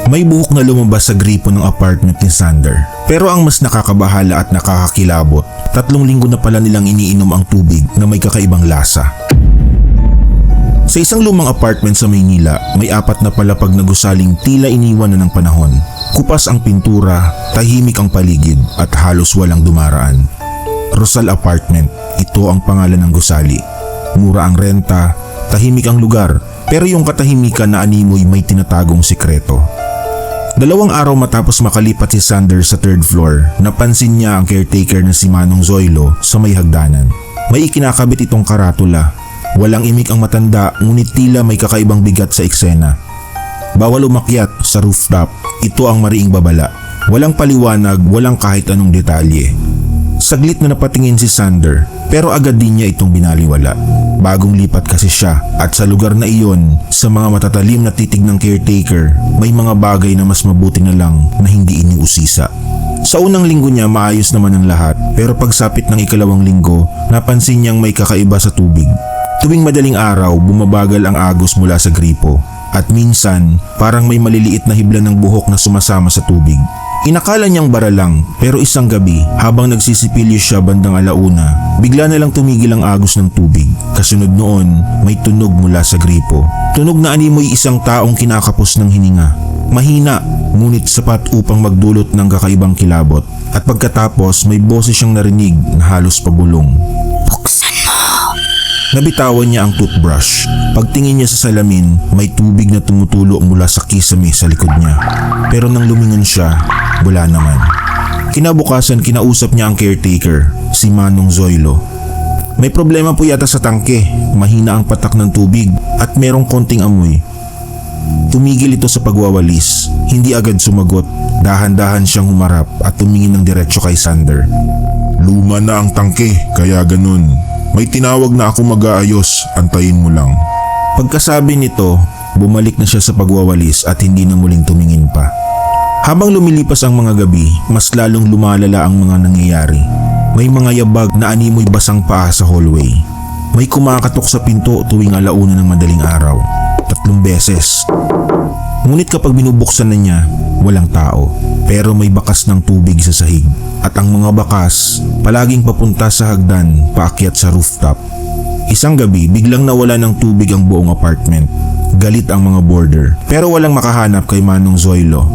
May buhok na lumabas sa gripo ng apartment ni Sander. Pero ang mas nakakabahala at nakakakilabot, 3 linggo na pala nilang iniinom ang tubig na may kakaibang lasa. Sa isang lumang apartment sa Maynila, may 4 na palapag na gusaling tila iniwan na ng panahon. Kupas ang pintura, tahimik ang paligid at halos walang dumaraan. Rosal Apartment, ito ang pangalan ng gusali. Mura ang renta, tahimik ang lugar, pero yung katahimikan na animoy may tinatagong sikreto. 2 araw matapos makalipat si Sander sa 3rd floor, napansin niya ang caretaker na si Manong Zoilo sa may hagdanan. May ikinakabit itong karatula. Walang imik ang matanda, ngunit tila may kakaibang bigat sa eksena. Bawal umakyat sa rooftop, ito ang mariing babala. Walang paliwanag, walang kahit anong detalye. Saglit na napatingin si Sander, pero agad din niya itong binaliwala. Bagong lipat kasi siya at sa lugar na iyon, sa mga matatalim na titig ng caretaker, may mga bagay na mas mabuti na lang na hindi iniusisa. Sa unang linggo niya maayos naman ang lahat, pero pagsapit ng 2nd linggo, napansin niyang may kakaiba sa tubig. Tuwing madaling araw, bumabagal ang agos mula sa gripo at minsan parang may maliliit na hibla ng buhok na sumasama sa tubig. Inakala niyang bara lang, pero isang gabi habang nagsisipilyo siya bandang 1:00, bigla na lang tumigil ang agos ng tubig. Kasunod noon, may tunog mula sa gripo. Tunog na animoy isang taong kinakapos ng hininga. Mahina, ngunit sapat upang magdulot ng kakaibang kilabot. At pagkatapos may boses siyang narinig na halos pabulong. Nabitawan niya ang toothbrush. Pagtingin niya sa salamin, may tubig na tumutulo mula sa kisame sa likod niya. Pero nang lumingon siya, wala naman. Kinabukasan kinausap niya ang caretaker, si Manong Zoilo. May problema po yata sa tangke, mahina ang patak ng tubig at merong konting amoy. Tumigil ito sa pagwawalis, hindi agad sumagot. Dahan-dahan siyang humarap at tumingin ng diretsyo kay Sander. Luma na ang tangke, kaya ganun. May tinawag na ako mag-aayos, antayin mo lang. Pagkasabi nito, bumalik na siya sa pagwawalis at hindi na muling tumingin pa. Habang lumilipas ang mga gabi, mas lalong lumalala ang mga nangyayari. May mga yabag na animoy basang paa sa hallway. May kumakatok sa pinto tuwing 1:00 ng madaling araw. 3 beses. Ngunit kapag binubuksan na niya, walang tao. Pero may bakas ng tubig sa sahig. At ang mga bakas, palaging papunta sa hagdan, paakyat sa rooftop. Isang gabi, biglang nawala ng tubig ang buong apartment. Galit ang mga boarder, pero walang makahanap kay Manong Zoilo.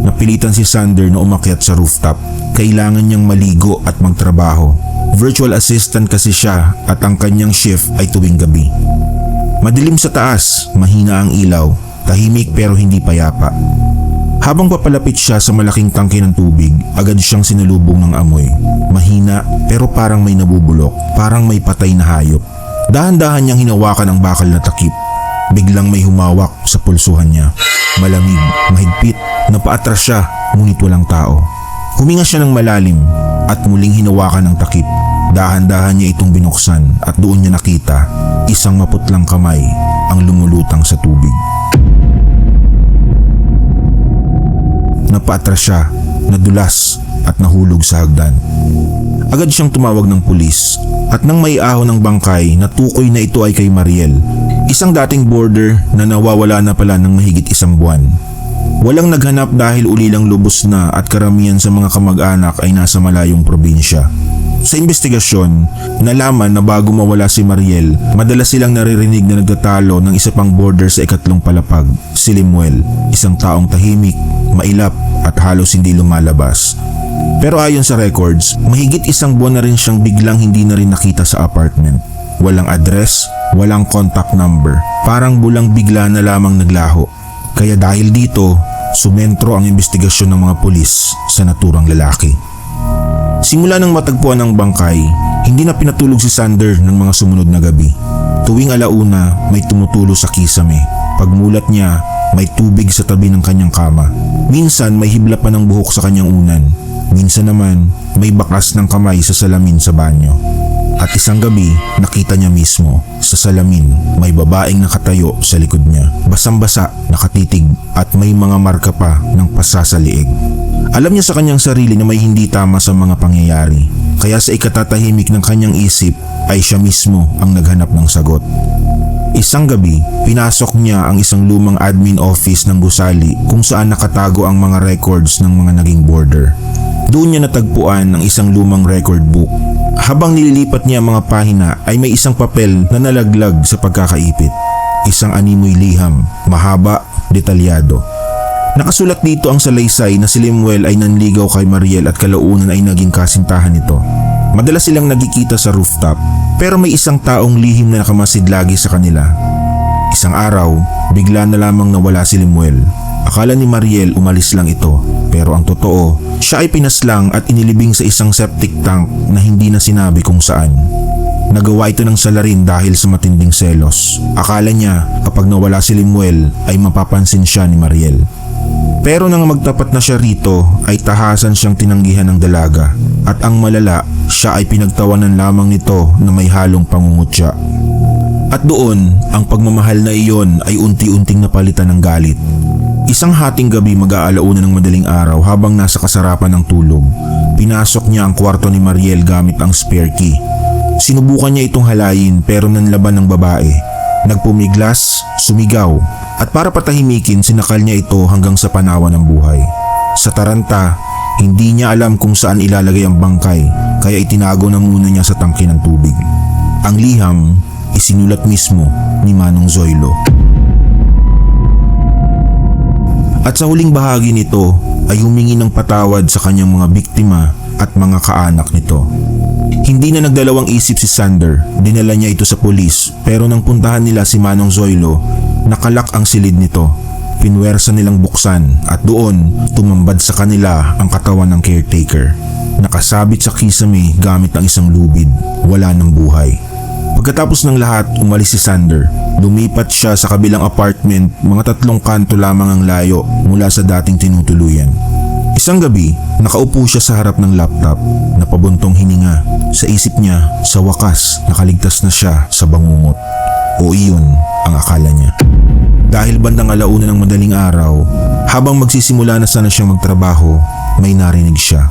Napilitan si Sander na umakyat sa rooftop. Kailangan niyang maligo at magtrabaho. Virtual assistant kasi siya at ang kanyang shift ay tuwing gabi. Madilim sa taas, mahina ang ilaw, tahimik pero hindi payapa. Habang papalapit siya sa malaking tangke ng tubig, agad siyang sinalubong ng amoy. Mahina pero parang may nabubulok, parang may patay na hayop. Dahan-dahan niyang hinawakan ang bakal na takip. Biglang may humawak sa pulsuhan niya. Malamig, mahigpit, napaatras siya, ngunit walang tao. Huminga siya ng malalim at muling hinawakan ng takip. Dahan-dahan niya itong binuksan at doon niya nakita isang maputlang kamay ang lumulutang sa tubig. Napaatras siya, nadulas at nahulog sa hagdan. Agad siyang tumawag ng pulis at nang maiahon ng bangkay, natukoy na ito ay kay Mariel, isang dating boarder na nawawala na pala ng mahigit 1 buwan. Walang naghanap dahil ulilang lubos na at karamihan sa mga kamag-anak ay nasa malayong probinsya. Sa investigasyon, nalaman na bago mawala si Mariel, madalas silang naririnig na nagtatalo ng isa pang boarder sa 2nd palapag, si Limuel, isang taong tahimik, mailap at halos hindi lumalabas. Pero ayon sa records, mahigit 1 buwan na rin siyang biglang hindi na rin nakita sa apartment. Walang address, walang contact number, parang bulang bigla na lamang naglaho. Kaya dahil dito, sumentro ang investigasyon ng mga pulis sa naturang lalaki. Simula nang matagpuan ang bangkay, hindi na pinatulog si Sander ng mga sumunod na gabi. Tuwing 1:00, may tumutulo sa kisame. Pagmulat niya, may tubig sa tabi ng kanyang kama. Minsan may hibla pa ng buhok sa kanyang unan. Minsan naman, may bakas ng kamay sa salamin sa banyo. At isang gabi, nakita niya mismo sa salamin may babaeng nakatayo sa likod niya. Basang-basa, nakatitig at may mga marka pa ng pasa sa liig. Alam niya sa kanyang sarili na may hindi tama sa mga pangyayari. Kaya sa ikatatahimik ng kanyang isip ay siya mismo ang naghanap ng sagot. Isang gabi, pinasok niya ang isang lumang admin office ng gusali kung saan nakatago ang mga records ng mga naging boarder. Doon niya natagpuan ang isang lumang record book. Habang nililipat niya ang mga pahina ay may isang papel na nalaglag sa pagkakaipit. Isang animoy liham, mahaba, detalyado. Nakasulat dito ang salaysay na si Lemuel ay nanligaw kay Mariel at kalaunan ay naging kasintahan nito. Madalas silang nagkikita sa rooftop pero may isang taong lihim na nakamasid lagi sa kanila. Isang araw, bigla na lamang nawala si Lemuel. Akala ni Mariel umalis lang ito pero ang totoo, siya ay pinaslang at inilibing sa isang septic tank na hindi na sinabi kung saan. Nagawa ito ng salarin dahil sa matinding selos. Akala niya kapag nawala si Lemuel ay mapapansin siya ni Mariel. Pero nang magtapat na siya rito ay tahasan siyang tinanggihan ng dalaga at ang malala, siya ay pinagtawanan lamang nito na may halong pangungutya. At doon, ang pagmamahal na iyon ay unti-unting napalitan ng galit. Isang hating gabi mag-aalauna ng madaling araw habang nasa kasarapan ng tulog, pinasok niya ang kwarto ni Mariel gamit ang spare key. Sinubukan niya itong halayin pero nanlaban ng babae. Nagpumiglas, sumigaw, at para patahimikin sinakal niya ito hanggang sa panawa ng buhay. Sa taranta, hindi niya alam kung saan ilalagay ang bangkay kaya itinago na muna niya sa tangke ng tubig. Ang liham, isinulat mismo ni Manong Zoilo. At sa huling bahagi nito ay humingi ng patawad sa kanyang mga biktima at mga kaanak nito. Hindi na nagdalawang isip si Sander, dinala niya ito sa pulis pero nang puntahan nila si Manong Zoilo, nakalak ang silid nito. Pinwersa nilang buksan at doon tumambad sa kanila ang katawan ng caretaker. Nakasabit sa kisame gamit ang isang lubid, wala ng buhay. Pagkatapos ng lahat, umalis si Sander. Lumipat siya sa kabilang apartment, mga 3 kanto lamang ang layo mula sa dating tinutuluyan. Isang gabi, nakaupo siya sa harap ng laptop, napabuntong hininga. Sa isip niya, sa wakas, nakaligtas na siya sa bangungot. O iyon ang akala niya. Dahil bandang alauna ng madaling araw, habang magsisimula na sana siyang magtrabaho, may narinig siya.